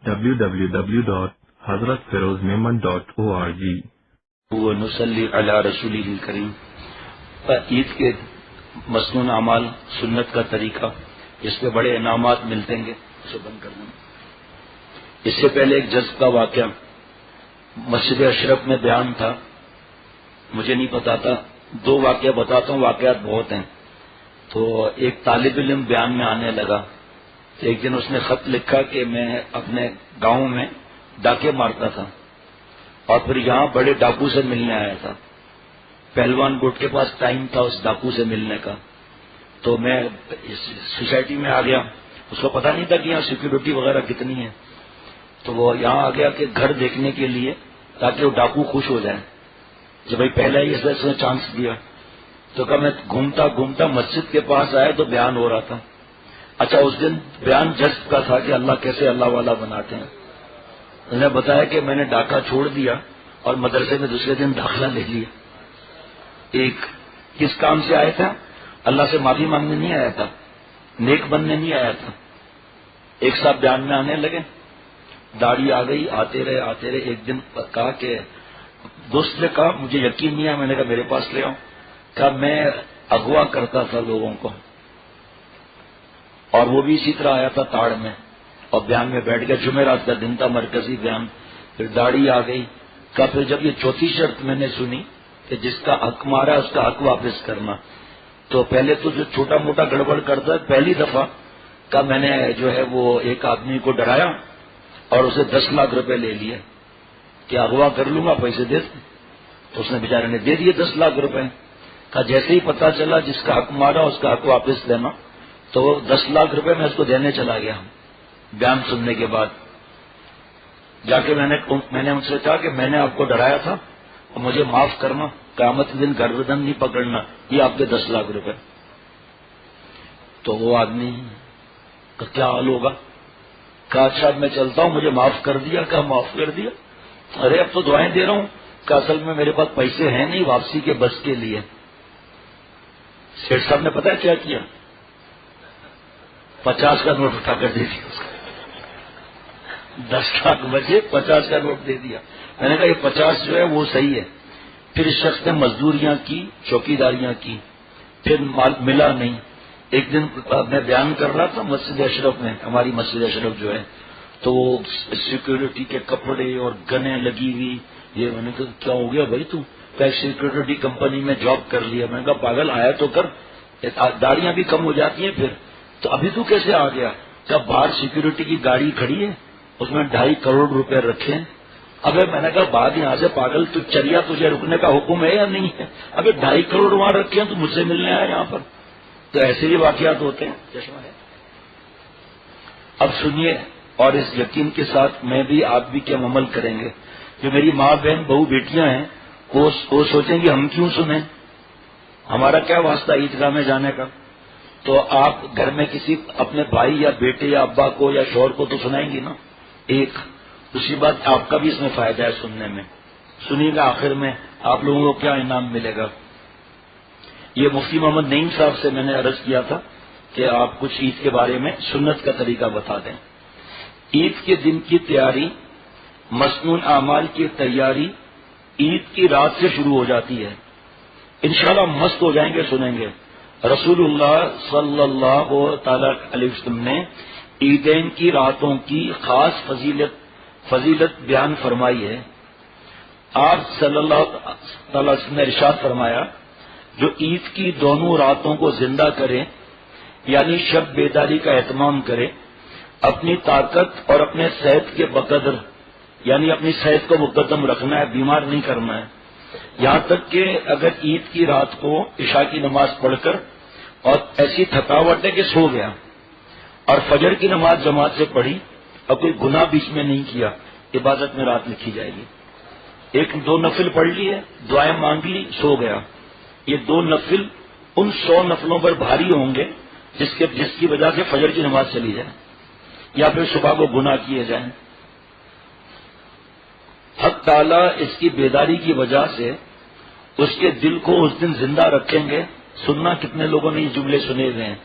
www.hazratfirozmemon.org ونصلی علی رسولہ الکریم۔ عید کے مسنون اعمال سنت کا طریقہ، اس پہ بڑے انعامات ملتے ہیں، اسے بند کر دیں۔ اس سے پہلے ایک جذب کا واقعہ مسجد اشرف میں بیان تھا، مجھے نہیں پتا تھا، دو واقعہ بتاتا ہوں، واقعات بہت ہیں۔ تو ایک طالب علم بیان میں آنے لگا، ایک دن اس نے خط لکھا کہ میں اپنے گاؤں میں ڈاکے مارتا تھا اور پھر یہاں بڑے ڈاکو سے ملنے آیا تھا۔ پہلوان گوٹ کے پاس ٹائم تھا اس ڈاکو سے ملنے کا، تو میں سوسائٹی میں آ گیا، اس کو پتا نہیں تھا کہ یہاں سیکورٹی وغیرہ کتنی ہے، تو وہ یہاں آ گیا کہ گھر دیکھنے کے لیے تاکہ وہ ڈاکو خوش ہو جائیں کہ بھائی پہلا ہی اس نے چانس دیا۔ تو کہا میں گھومتا گھومتا مسجد کے پاس آیا تو بیان ہو رہا تھا۔ اچھا، اس دن بیان جذب کا تھا کہ اللہ کیسے اللہ والا بناتے ہیں۔ انہوں نے بتایا کہ میں نے ڈاکہ چھوڑ دیا اور مدرسے میں دوسرے دن داخلہ لے لیا۔ ایک کس کام سے آیا تھا؟ اللہ سے معافی مانگنے نہیں آیا تھا، نیک بننے نہیں آیا تھا۔ ایک صاحب بیان میں آنے لگے، داڑھی آ گئی، آتے رہے۔ ایک دن کہا کہ دوست نے کہا مجھے یقین نہیں ہے، میں نے کہا میرے پاس لے آؤ۔ کہا میں اغوا کرتا تھا لوگوں کو، اور وہ بھی اسی طرح آیا تھا تاڑ میں، اور بیان میں بیٹھ گیا، جمعرات کا دن تھا، مرکزی بیان۔ پھر داڑھی آ گئی، کہا پھر جب یہ چوتھی شرط میں نے سنی کہ جس کا حق مارا اس کا حق واپس کرنا، تو پہلے تو جو چھوٹا موٹا گڑبڑ کرتا ہے، پہلی دفعہ کا میں نے جو ہے وہ ایک آدمی کو ڈرایا اور اسے 10 لاکھ روپے لے لیے کہ اغوا کر لوں گا، پیسے دے دیں۔ تو اس نے بیچارے نے دے دیے 10 لاکھ روپے۔ کہا جیسے ہی پتا چلا جس کا حق مارا اس کا حق واپس دینا، تو 10 لاکھ روپے میں اس کو دینے چلا گیا۔ بیان سننے کے بعد جا کے میں نے ان سے کہا کہ میں نے آپ کو ڈرایا تھا اور مجھے معاف کرنا، قیامت کے دن گردن نہیں پکڑنا، یہ آپ کے 10 لاکھ روپے۔ تو وہ آدمی کا کیا حال ہوگا؟ کہا اچھا میں چلتا ہوں، مجھے معاف کر دیا؟ کہا معاف کر دیا؟ ارے اب تو دعائیں دے رہا ہوں۔ کہ اصل میں میرے پاس پیسے ہیں نہیں واپسی کے بس کے لیے۔ سیٹھ صاحب نے پتا کیا کیا؟ 50 کا نوٹ اٹھا کر دے دیا اس کو۔ 10 لاکھ بچے، 50 کا نوٹ دے دیا۔ میں نے کہا یہ 50 جو ہے وہ صحیح ہے۔ پھر اس شخص نے مزدوریاں کی، چوکیداریاں کی، پھر مال ملا نہیں۔ ایک دن میں بیان کر رہا تھا مسجد اشرف میں، ہماری مسجد اشرف جو ہے، تو سیکورٹی کے کپڑے اور گنیں لگی ہوئی، یہ میں نے کہا کیا ہو گیا بھائی تو؟ سیکورٹی کمپنی میں جاب کر لیا۔ میں نے کہا پاگل آیا تو کر، داڑیاں بھی کم ہو جاتی ہیں پھر، تو ابھی تو کیسے آ گیا؟ کیا باہر سیکورٹی کی گاڑی کھڑی ہے، اس میں 2.5 کروڑ روپے رکھے ہیں۔ ابے میں نے کہا بعد یہاں سے پاگل تو چلیا، تجھے رکنے کا حکم ہے یا نہیں ہے؟ ابے 2.5 کروڑ وہاں رکھے ہیں تو مجھ سے ملنے آیا یہاں پر۔ تو ایسے ہی واقعات ہوتے ہیں، چشمہ ہے۔ اب سنیے، اور اس یقین کے ساتھ میں بھی آپ بھی کیا عمل کریں گے، جو میری ماں بہن بہو بیٹیاں ہیں وہ سوچیں گے ہم کیوں سنیں، ہمارا کیا واسطہ عیدگاہ میں جانے کا؟ تو آپ گھر میں کسی اپنے بھائی یا بیٹے یا ابا کو یا شوہر کو تو سنائیں گی نا۔ ایک دوسری بات، آپ کا بھی اس میں فائدہ ہے سننے میں، سنیے گا آخر میں آپ لوگوں کو کیا انعام ملے گا۔ یہ مفتی محمد نعیم صاحب سے میں نے عرض کیا تھا کہ آپ کچھ عید کے بارے میں سنت کا طریقہ بتا دیں۔ عید کے دن کی تیاری، مسنون اعمال کی تیاری عید کی رات سے شروع ہو جاتی ہے۔ انشاءاللہ مست ہو جائیں گے سنیں گے۔ رسول اللہ صلی اللہ تعالی علیہ وسلم نے عیدین کی راتوں کی خاص فضیلت بیان فرمائی ہے۔ آپ صلی اللہ تعالی وسلم نے ارشاد فرمایا، جو عید کی دونوں راتوں کو زندہ کرے، یعنی شب بیداری کا اہتمام کرے، اپنی طاقت اور اپنے صحت کے بقدر، یعنی اپنی صحت کو مقدم رکھنا ہے، بیمار نہیں کرنا ہے، یہاں تک کہ اگر عید کی رات کو عشاء کی نماز پڑھ کر اور ایسی تھکاوٹ ہے کہ سو گیا اور فجر کی نماز جماعت سے پڑھی اور کوئی گناہ بیچ میں نہیں کیا، عبادت میں رات لکھی جائے گی۔ 1-2 نفل پڑھ لیے، دعائیں مانگ لی، سو گیا، یہ 2 نفل ان 100 نفلوں پر بھاری ہوں گے جس کی وجہ سے فجر کی نماز چلی جائے یا پھر صبح کو گناہ کیے جائیں۔ حق تعالیٰ اس کی بیداری کی وجہ سے اس کے دل کو اس دن زندہ رکھیں گے۔ سننا، کتنے لوگوں نے یہ جملے سنے ہوئے ہیں،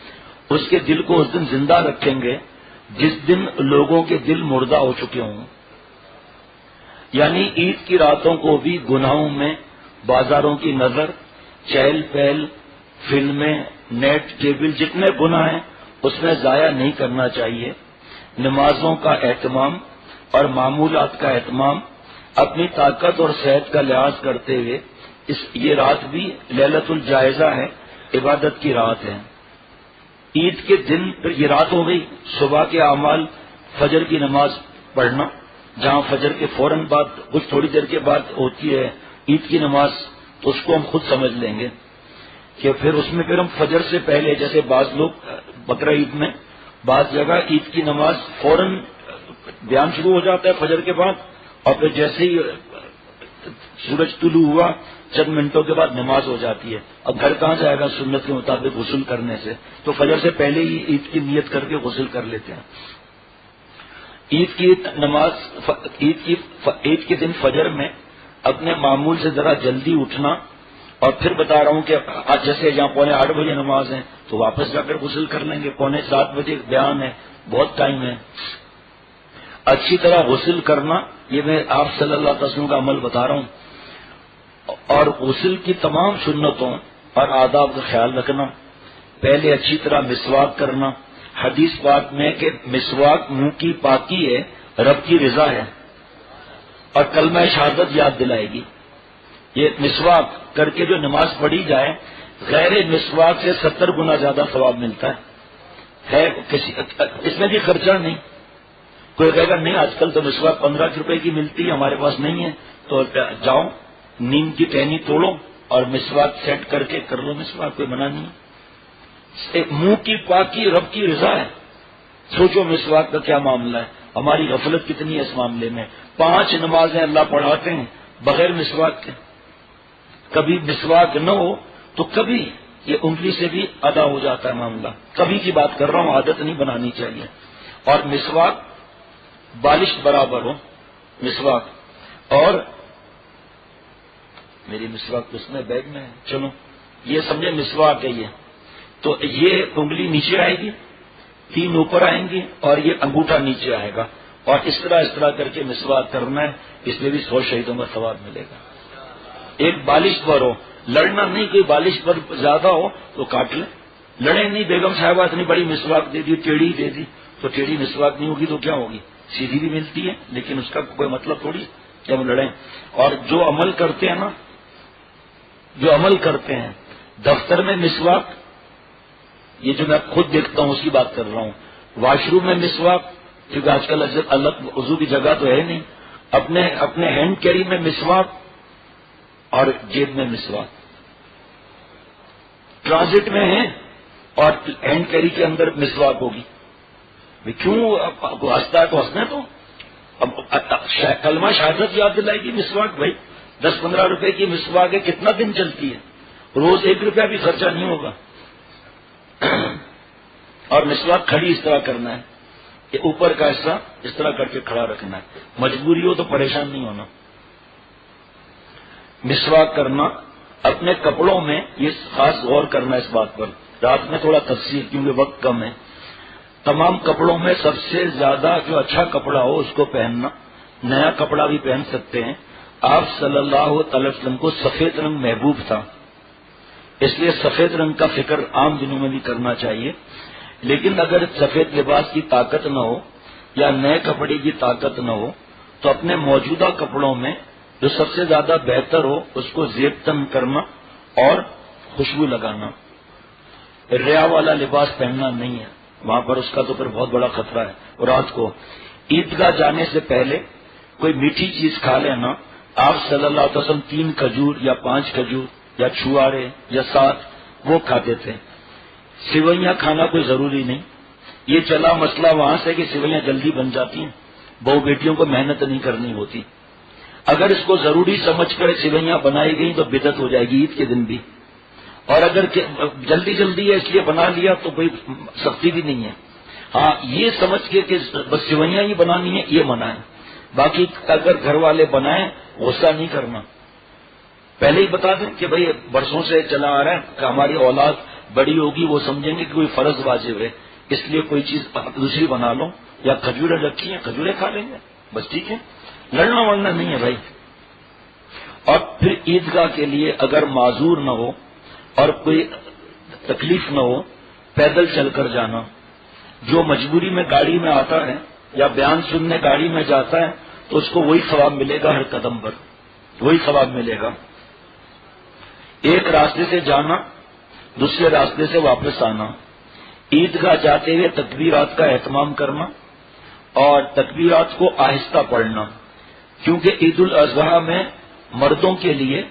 اس کے دل کو اس دن زندہ رکھیں گے جس دن لوگوں کے دل مردہ ہو چکے ہوں، یعنی عید کی راتوں کو بھی گناہوں میں، بازاروں کی نظر، چہل پہل، فلمیں، نیٹ، کیبل، جتنے گناہ ہیں اس میں ضائع نہیں کرنا چاہیے. نمازوں کا اہتمام اور معمولات کا اہتمام اپنی طاقت اور صحت کا لحاظ کرتے ہوئے یہ رات بھی لیلۃ الجائزہ ہے، عبادت کی رات ہے. عید کے دن یہ رات ہو گئی، صبح کے اعمال، فجر کی نماز پڑھنا، جہاں فجر کے فوراً بعد کچھ تھوڑی دیر کے بعد ہوتی ہے عید کی نماز، تو اس کو ہم خود سمجھ لیں گے کہ پھر اس میں پھر ہم فجر سے پہلے، جیسے بعض لوگ بقرہ عید میں بعض جگہ عید کی نماز فوراً بیان شروع ہو جاتا ہے فجر کے بعد، اور پھر جیسے ہی سورج طلوع ہوا چند منٹوں کے بعد نماز ہو جاتی ہے. اب گھر کہاں جائے گا سنت کے مطابق غسل کرنے سے، تو فجر سے پہلے ہی عید کی نیت کر کے غسل کر لیتے ہیں. عید کی نماز، عید کے دن فجر میں اپنے معمول سے ذرا جلدی اٹھنا، اور پھر بتا رہا ہوں کہ جیسے جہاں 7:45 نماز ہے تو واپس جا کر غسل کر لیں گے. 6:45 بیان ہے، بہت ٹائم ہے. اچھی طرح غسل کرنا، یہ میں آپ صلی اللہ علیہ وسلم کا عمل بتا رہا ہوں، اور غسل کی تمام سنتوں اور آداب کا خیال رکھنا. پہلے اچھی طرح مسواک کرنا. حدیث پاک میں کہ مسواک منہ کی پاکی ہے، رب کی رضا ہے، اور کلمہ شہادت یاد دلائے گی. یہ مسواک کر کے جو نماز پڑھی جائے، غیر مسواک سے 70 گنا زیادہ ثواب ملتا ہے. اس میں بھی خرچہ نہیں. کوئی کہے گا نہیں آج کل تو مسواک 15 روپے کی ملتی ہے، ہمارے پاس نہیں ہے، تو جاؤ نیم کی ٹہنی توڑو اور مسواک سیٹ کر کے کر لو مسواک، کوئی منع نہیں. منہ کی پاکی رب کی رضا ہے. سوچو مسواک کا کیا معاملہ ہے، ہماری غفلت کتنی ہے اس معاملے میں. 5 نمازیں اللہ پڑھاتے ہیں بغیر مسواک کے. کبھی مسواک نہ ہو تو کبھی یہ انگلی سے بھی ادا ہو جاتا ہے معاملہ. کبھی کی بات کر رہا ہوں، عادت نہیں بنانی چاہیے. اور مسواک بالش برابر ہو مسواک، اور میری مسواک اس میں بیگ میں ہے، چلو یہ سمجھے مسواک ہے یہ. تو یہ انگلی نیچے آئے گی، 3 اوپر آئیں گی، اور یہ انگوٹھا نیچے آئے گا، اور اس طرح کر کے مسواک کرنا ہے. اس میں بھی 100 شہیدوں کا ثواب ملے گا. ایک بالش پر ہو، لڑنا نہیں. کوئی بالش پر زیادہ ہو تو کاٹ لے، لڑے نہیں. بیگم صاحبہ اتنی بڑی مسواک دے دی، ٹیڑھی دے دی، تو ٹیڑھی مسواک نہیں ہوگی تو کیا ہوگی؟ سیدھی بھی ملتی ہے، لیکن اس کا کوئی مطلب تھوڑی کہ ہم لڑیں. اور جو عمل کرتے ہیں نا، جو عمل کرتے ہیں دفتر میں مسواک، یہ جو میں خود دیکھتا ہوں اس کی بات کر رہا ہوں. واش روم میں مسواک، کیونکہ آج کل الگ وضو کی جگہ تو ہے نہیں. اپنے ہینڈ کیری میں مسواک، اور جیب میں مسواک. ٹرانزٹ میں ہے اور ہینڈ کیری کے اندر مسواک ہوگی. کیوں ہنستا ہے تو ہنسنا. تو اب کلمہ شہادت یاد دلائے گی مسواک. بھائی 10-15 روپے کی مسواک ہے، کتنا دن چلتی ہے؟ روز 1 روپیہ بھی خرچہ نہیں ہوگا. اور مسواک کھڑی اس طرح کرنا ہے کہ اوپر کا حصہ اس طرح کر کے کھڑا رکھنا ہے. مجبوری ہو تو پریشان نہیں ہونا. مسواک کرنا اپنے کپڑوں میں، یہ خاص غور کرنا اس بات پر. رات میں تھوڑا تفصیل کیونکہ وقت کم ہے. تمام کپڑوں میں سب سے زیادہ جو اچھا کپڑا ہو اس کو پہننا. نیا کپڑا بھی پہن سکتے ہیں. آپ صلی اللہ علیہ وسلم کو سفید رنگ محبوب تھا، اس لیے سفید رنگ کا فکر عام دنوں میں بھی کرنا چاہیے. لیکن اگر سفید لباس کی طاقت نہ ہو یا نئے کپڑے کی طاقت نہ ہو تو اپنے موجودہ کپڑوں میں جو سب سے زیادہ بہتر ہو اس کو زیب تن کرنا اور خوشبو لگانا. ریا والا لباس پہننا نہیں ہے، وہاں پر اس کا تو پھر بہت بڑا خطرہ ہے. اور رات کو عیدگاہ جانے سے پہلے کوئی میٹھی چیز کھا لینا. آپ صلی اللہ علیہ وسلم 3 کھجور یا 5 کھجور یا چھوارے یا 7 وہ کھاتے تھے. سوئیاں کھانا کوئی ضروری نہیں. یہ چلا مسئلہ وہاں سے کہ سوئیاں جلدی بن جاتی ہیں، بہو بیٹیوں کو محنت نہیں کرنی ہوتی. اگر اس کو ضروری سمجھ کر سوئیاں بنائی گئی تو بدعت ہو جائے گی عید کے دن بھی. اور اگر جلدی ہے اس لیے بنا لیا تو کوئی سختی بھی نہیں ہے. ہاں یہ سمجھ کے کہ بس سوئیاں ہی بنانی ہے یہ منع ہے. باقی اگر گھر والے بنائیں غصہ نہیں کرنا. پہلے ہی بتا دیں کہ بھئی برسوں سے چلا آ رہا ہے کہ ہماری اولاد بڑی ہوگی وہ سمجھیں گے کہ کوئی فرض واجب ہے. اس لیے کوئی چیز دوسری بنا لو، یا کھجوریں رکھی ہیں کھجوریں کھا لیں گے، بس ٹھیک ہے، لڑنا وڑنا نہیں ہے بھائی۔ اور پھر عیدگاہ کے لیے اگر معذور نہ ہو اور کوئی تکلیف نہ ہو، پیدل چل کر جانا، جو مجبوری میں گاڑی میں آتا ہے یا بیان سننے گاڑی میں جاتا ہے تو اس کو وہی ثواب ملے گا، ہر قدم پر وہی ثواب ملے گا۔ ایک راستے سے جانا، دوسرے راستے سے واپس آنا، عیدگاہ جاتے ہوئے تکبیرات کا اہتمام کرنا اور تکبیرات کو آہستہ پڑھنا، کیونکہ عید الاضحیٰ میں مردوں کے لیے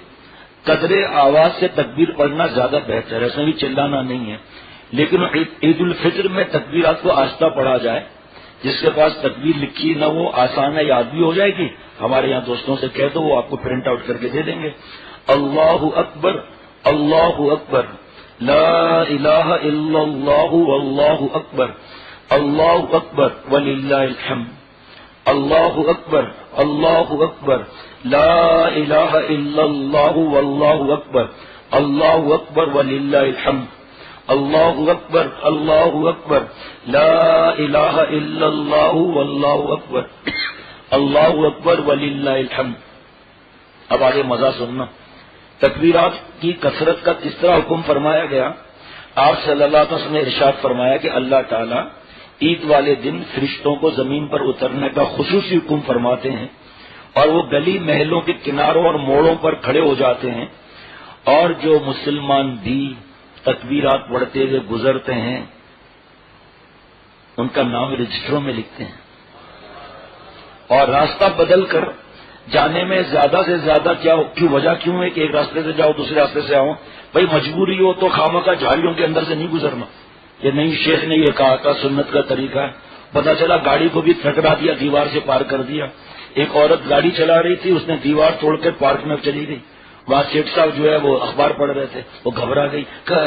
قدر آواز سے تکبیر پڑھنا زیادہ بہتر ہے، اس میں بھی چلانا نہیں ہے، لیکن عید الفطر میں تکبیرات کو آہستہ پڑھا جائے۔ جس کے پاس تکبیر لکھی نہ وہ آسان ہے، یاد بھی ہو جائے گی، ہمارے یہاں دوستوں سے کہہ دو وہ آپ کو پرنٹ آؤٹ کر کے دے دیں گے۔ اللہ اکبر اللہ اکبر لا الہ الا اللہ واللہ اکبر اللہ اکبر وللہ الحمد اللہ اکبر اللہ اکبر لا الہ الا اللہ واللہ اکبر اللہ اکبر وللہ الحمد اللہ اکبر اللہ اکبر لا الہ الا اللہ واللہ اکبر اللہ اکبر وللہ الحمد۔ اب آگے مزہ سننا، تکبیرات کی کثرت کا کس طرح حکم فرمایا گیا۔ آپ صلی اللہ علیہ وسلم نے ارشاد فرمایا کہ اللہ تعالیٰ عید والے دن فرشتوں کو زمین پر اترنے کا خصوصی حکم فرماتے ہیں، اور وہ گلی محلوں کے کناروں اور موڑوں پر کھڑے ہو جاتے ہیں، اور جو مسلمان بھی تکبیرات پڑھتے ہوئے گزرتے ہیں ان کا نام رجسٹروں میں لکھتے ہیں، اور راستہ بدل کر جانے میں زیادہ سے زیادہ کیوں وجہ کیوں ہے کہ ایک راستے سے جاؤ دوسرے راستے سے آؤ؟ بھائی مجبوری ہو تو خامخواہ جھاڑیوں کے اندر سے نہیں گزرنا، یہ نہیں شیخ نے یہ کہا تھا، سنت کا طریقہ ہے۔ پتہ چلا گاڑی کو بھی ٹھکرا دیا، دیوار سے پار کر دیا۔ ایک عورت گاڑی چلا رہی تھی، اس نے دیوار توڑ کر پارک میں چلی گئی، وہاں سیٹ صاحب جو ہے وہ اخبار پڑھ رہے تھے، وہ گھبرا گئی، کہا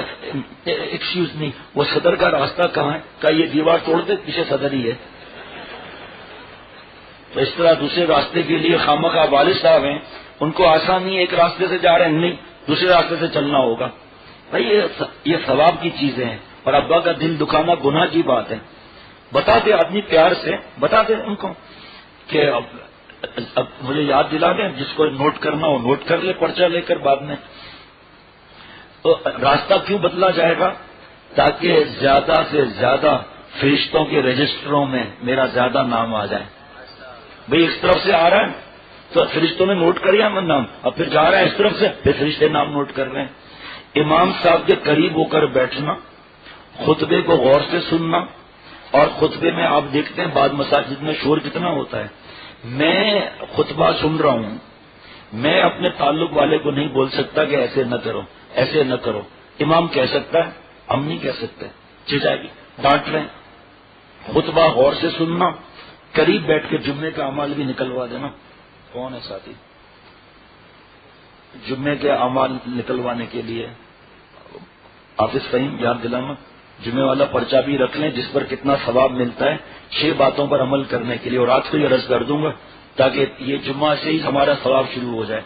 ایکسکیوز می وہ صدر کا راستہ کہاں ہے؟ کہا یہ دیوار توڑ دے، پیچھے صدر ہی ہے۔ تو اس طرح دوسرے راستے کے لیے خامخواہ والد صاحب ہیں، ان کو آسان نہیں ایک راستے سے جا رہے ہیں، نہیں دوسرے راستے سے چلنا ہوگا۔ بھائی یہ ثواب کی چیزیں ہیں، اور ابا کا دل دکھانا گناہ کی بات ہے۔ بتا دے آدمی پیار سے، بتا دے ان کو کہ اب مجھے یاد دلا دیں، جس کو نوٹ کرنا ہو نوٹ کر لے پرچہ لے کر بعد میں۔ تو راستہ کیوں بدلا جائے گا؟ تاکہ زیادہ سے زیادہ فرشتوں کے رجسٹروں میں میرا زیادہ نام آ جائے۔ بھئی اس طرف سے آ رہا ہے تو فرشتوں نے نوٹ کر لیا نام، اب پھر جا رہا ہے اس طرف سے، پھر فرشتے نام نوٹ کر رہے ہیں۔ امام صاحب کے قریب ہو کر بیٹھنا، خطبے کو غور سے سننا، اور خطبے میں آپ دیکھتے ہیں بعض مساجد میں شور کتنا ہوتا ہے۔ میں خطبہ سن رہا ہوں، میں اپنے تعلق والے کو نہیں بول سکتا کہ ایسے نہ کرو ایسے نہ کرو، امام کہہ سکتا ہے، ہم نہیں کہہ سکتے، چچا بھی ڈانٹ رہے ہیں۔ خطبہ غور سے سننا، قریب بیٹھ کے جمعے کا اعمال بھی نکلوا دینا۔ کون ہے ساتھی جمعے کے اعمال نکلوانے کے لیے؟ حافظ فہیم یاد دلانا، جمعے والا پرچہ بھی رکھ لیں جس پر کتنا ثواب ملتا ہے 6 باتوں پر عمل کرنے کے لیے، اور رات کو یہ عرض کر دوں گا تاکہ یہ جمعہ سے ہی ہمارا ثواب شروع ہو جائے۔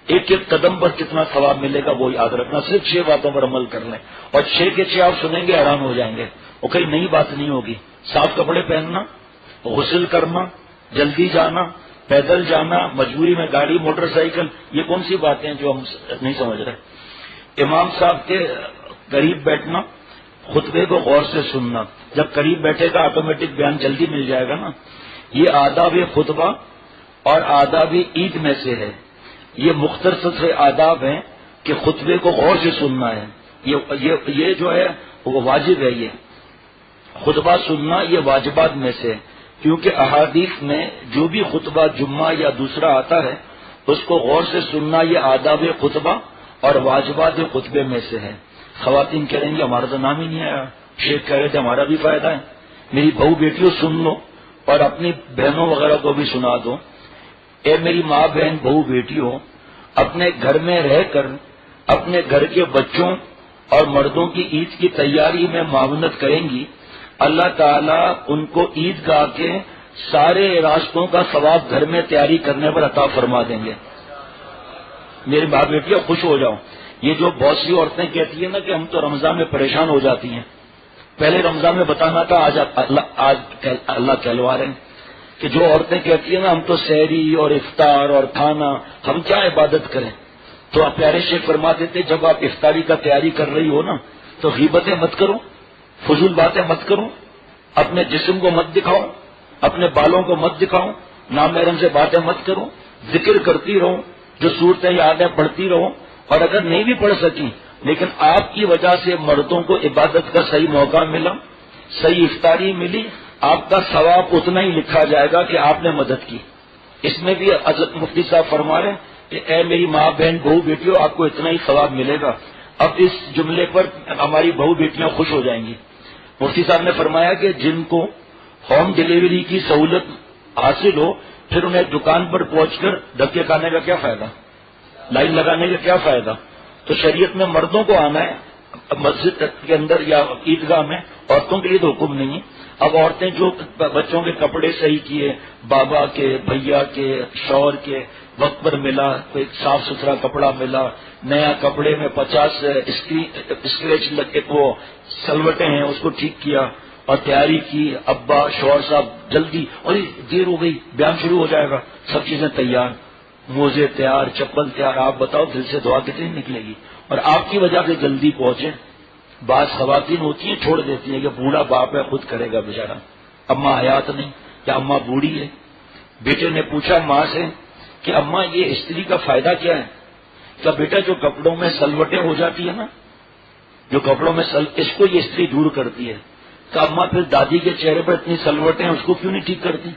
ایک ایک قدم پر کتنا ثواب ملے گا وہ یاد رکھنا، صرف 6 باتوں پر عمل کر لیں، اور 6 کے 6 آپ سنیں گے حیران ہو جائیں گے، اور کئی نئی بات نہیں ہوگی۔ صاف کپڑے پہننا، غسل کرنا، جلدی جانا، پیدل جانا، مجبوری میں گاڑی موٹر سائیکل، یہ کون سی باتیں جو ہم نہیں سمجھ رہے۔ امام صاحب کے قریب بیٹھنا، خطبے کو غور سے سننا، جب قریب بیٹھے گا آٹومیٹک بیان جلدی مل جائے گا نا۔ یہ آداب خطبہ اور آداب عید میں سے ہے، یہ مختصر سے آداب ہیں کہ خطبے کو غور سے سننا ہے، یہ جو ہے وہ واجب ہے۔ یہ خطبہ سننا یہ واجبات میں سے ہے، کیونکہ احادیث میں جو بھی خطبہ جمعہ یا دوسرا آتا ہے اس کو غور سے سننا یہ آداب خطبہ اور واجبات خطبے میں سے ہے۔ خواتین کہہ رہیں گے ہمارا تو نام ہی نہیں آیا، شیخ کہہ رہے تھے ہمارا بھی فائدہ ہے۔ میری بہو بیٹیوں سن لو اور اپنی بہنوں وغیرہ کو بھی سنا دو۔ اے میری ماں بہن بہو بیٹیوں، اپنے گھر میں رہ کر اپنے گھر کے بچوں اور مردوں کی عید کی تیاری میں معاونت کریں گی، اللہ تعالیٰ ان کو عید گاہ کے سارے راستوں کا ثواب گھر میں تیاری کرنے پر عطا فرما دیں گے۔ میری ماں بیٹیاں خوش ہو جاؤ۔ یہ جو بہت سی عورتیں کہتی ہیں نا کہ ہم تو رمضان میں پریشان ہو جاتی ہیں، پہلے رمضان میں بتانا تھا، آج اللہ کہلوا رہے ہیں کہ جو عورتیں کہتی ہیں نا ہم تو سحری اور افطار اور کھانا، ہم کیا عبادت کریں، تو آپ پیارے شیخ فرماتے تھے جب آپ افطاری کا تیاری کر رہی ہو نا تو غیبتیں مت کرو، فضول باتیں مت کرو، اپنے جسم کو مت دکھاؤ، اپنے بالوں کو مت دکھاؤ، نامحرم سے باتیں مت کرو، ذکر کرتی رہو، جو صورتیں یاد ہیں پڑھتی رہو، اور اگر نہیں بھی پڑھ سکی لیکن آپ کی وجہ سے مردوں کو عبادت کا صحیح موقع ملا، صحیح افطاری ملی، آپ کا ثواب اتنا ہی لکھا جائے گا کہ آپ نے مدد کی۔ اس میں بھی حضرت مفتی صاحب فرما رہے ہیں کہ اے میری ماں بہن بہو بیٹیوں آپ کو اتنا ہی ثواب ملے گا۔ اب اس جملے پر ہماری بہو بیٹیاں خوش ہو جائیں گی۔ مفتی صاحب نے فرمایا کہ جن کو ہوم ڈیلیوری کی سہولت حاصل ہو پھر انہیں دکان پر پہنچ کر دھکے کھانے کا کیا فائدہ، لائن لگانے کا کیا فائدہ؟ تو شریعت میں مردوں کو آنا ہے مسجد کے اندر یا عیدگاہ میں، عورتوں کے لیے تو حکم نہیں ہے۔ اب عورتیں جو بچوں کے کپڑے صحیح کیے، بابا کے، بھیا کے، شوہر کے، وقت پر ملا، کوئی صاف ستھرا کپڑا ملا، نیا کپڑے میں 50 اسکریچ لگے وہ سلوٹیں ہیں اس کو ٹھیک کیا اور تیاری کی، ابا شوہر صاحب جلدی، اور دیر ہو گئی بیان شروع ہو جائے گا، سب چیزیں تیار، موزے تیار، چپل تیار، آپ بتاؤ دل سے دعا کتنی نکلے گی؟ اور آپ کی وجہ سے جلدی پہنچے۔ بعض خواتین ہوتی ہیں چھوڑ دیتی ہیں کہ بوڑھا باپ ہے خود کرے گا بیچارہ، اماں حیات نہیں یا اماں بوڑھی ہے۔ بیٹے نے پوچھا ماں سے کہ اماں یہ استری کا فائدہ کیا ہے؟ کیا بیٹا جو کپڑوں میں سلوٹیں ہو جاتی ہے نا، جو کپڑوں میں اس کو یہ استری دور کرتی ہے۔ کہ اماں پھر دادی کے چہرے پر اتنی سلوٹیں ہیں اس کو کیوں نہیں ٹھیک کرتی؟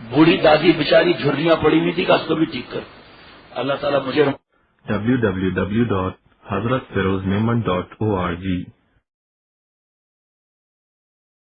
بوڑھی دادی بیچاری جھریاں پڑی ہوئی تھی کہ اس کو بھی ٹھیک کر۔ اللہ تعالیٰ مجھے www.hazratfirozmemon.org